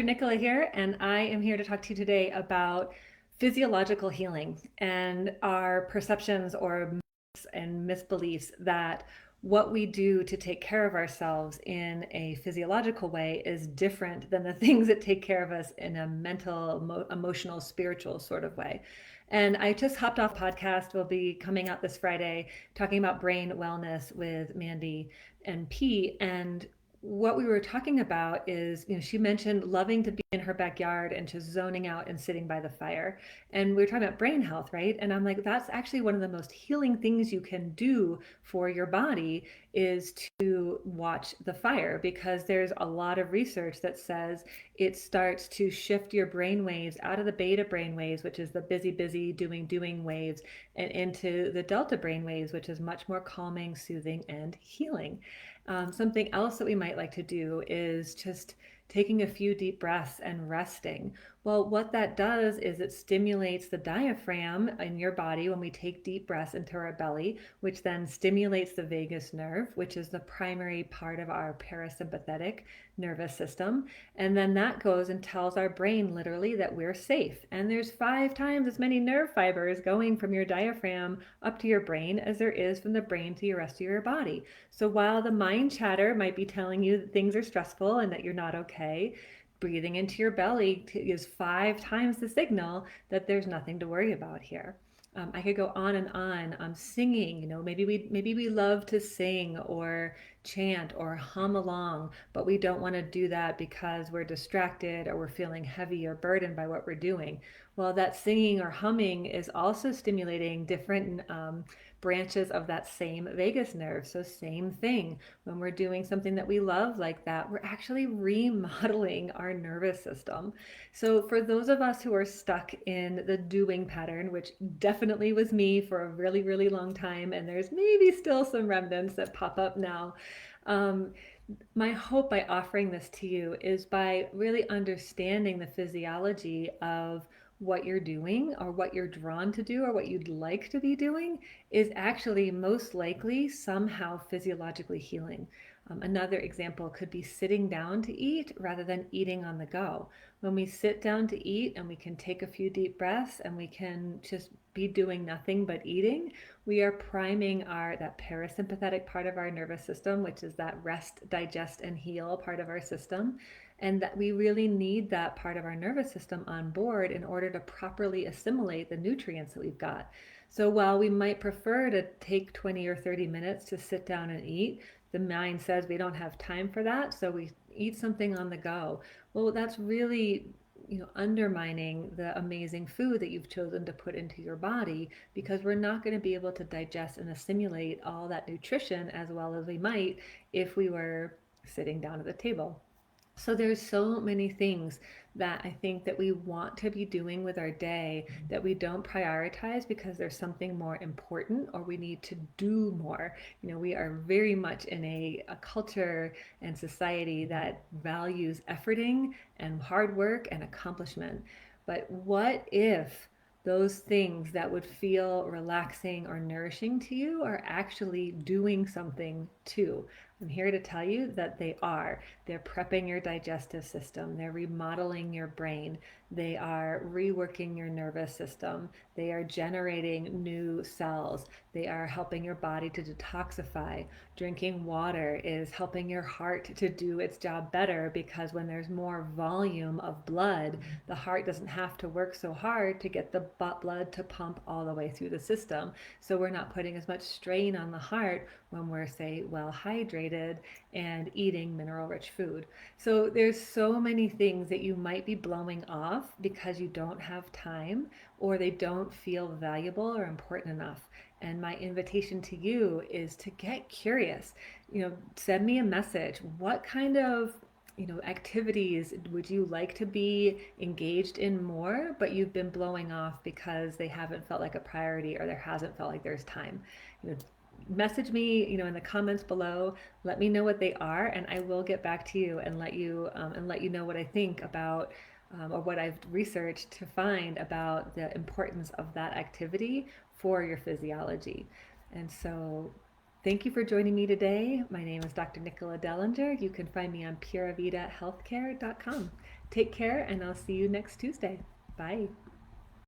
Nicola here, and I am here to talk to you today about physiological healing and our perceptions or myths and misbeliefs that what we do to take care of ourselves in a physiological way is different than the things that take care of us in a mental, emotional, spiritual sort of way. And I just hopped off a podcast. Will be coming out this Friday, talking about brain wellness with Mandy and P. And what we were talking about is, she mentioned loving to be in her backyard and just zoning out and sitting by the fire. And we were talking about brain health, right? And I'm like, that's actually one of the most healing things you can do for your body is to watch the fire, because there's a lot of research that says it starts to shift your brain waves out of the beta brain waves, which is the busy, busy, doing waves, and into the delta brain waves, which is much more calming, soothing, and healing. Something else that we might like to do is just taking a few deep breaths and resting. Well, what that does is it stimulates the diaphragm in your body when we take deep breaths into our belly, which then stimulates the vagus nerve, which is the primary part of our parasympathetic nervous system. And then that goes and tells our brain literally that we're safe. And there's 5 times as many nerve fibers going from your diaphragm up to your brain as there is from the brain to the rest of your body. So while the mind chatter might be telling you that things are stressful and that you're not okay, breathing into your belly is 5 times the signal that there's nothing to worry about here. I could go on and on. Singing, maybe we love to sing or chant or hum along, but we don't want to do that because we're distracted or we're feeling heavy or burdened by what we're doing. Well, that singing or humming is also stimulating different branches of that same vagus nerve. So same thing. When we're doing something that we love like that, we're actually remodeling our nervous system. So for those of us who are stuck in the doing pattern, which definitely was me for a really, really long time, and there's maybe still some remnants that pop up now, um, my hope by offering this to you is by really understanding the physiology of what you're doing or what you're drawn to do or what you'd like to be doing is actually most likely somehow physiologically healing. Another example could be sitting down to eat rather than eating on the go. When we sit down to eat and we can take a few deep breaths and we can just be doing nothing but eating, we are priming that parasympathetic part of our nervous system, which is that rest, digest, and heal part of our system. And that we really need that part of our nervous system on board in order to properly assimilate the nutrients that we've got. So while we might prefer to take 20 or 30 minutes to sit down and eat, the mind says we don't have time for that, so we eat something on the go. Well, that's really undermining the amazing food that you've chosen to put into your body, because we're not going to be able to digest and assimilate all that nutrition as well as we might if we were sitting down at the table. So there's so many things that I think that we want to be doing with our day that we don't prioritize because there's something more important or we need to do more. We are very much in a culture and society that values efforting and hard work and accomplishment. But what if those things that would feel relaxing or nourishing to you are actually doing something too? I'm here to tell you that they are. They're prepping your digestive system. They're remodeling your brain. They are reworking your nervous system. They are generating new cells. They are helping your body to detoxify. Drinking water is helping your heart to do its job better, because when there's more volume of blood, the heart doesn't have to work so hard to get the blood to pump all the way through the system. So we're not putting as much strain on the heart when we're, say, well hydrated and eating mineral rich food. So there's so many things that you might be blowing off because you don't have time or they don't feel valuable or important enough. And my invitation to you is to get curious. Send me a message. What kind of activities would you like to be engaged in more, but you've been blowing off because they haven't felt like a priority or there hasn't felt like there's time? You know, Message me, in the comments below. Let me know what they are, and I will get back to you and let you know what I think about or what I've researched to find about the importance of that activity for your physiology. And so thank you for joining me today. My name is Dr. Nicola Dellinger. You can find me on puravitahealthcare.com. Take care, and I'll see you next Tuesday. Bye.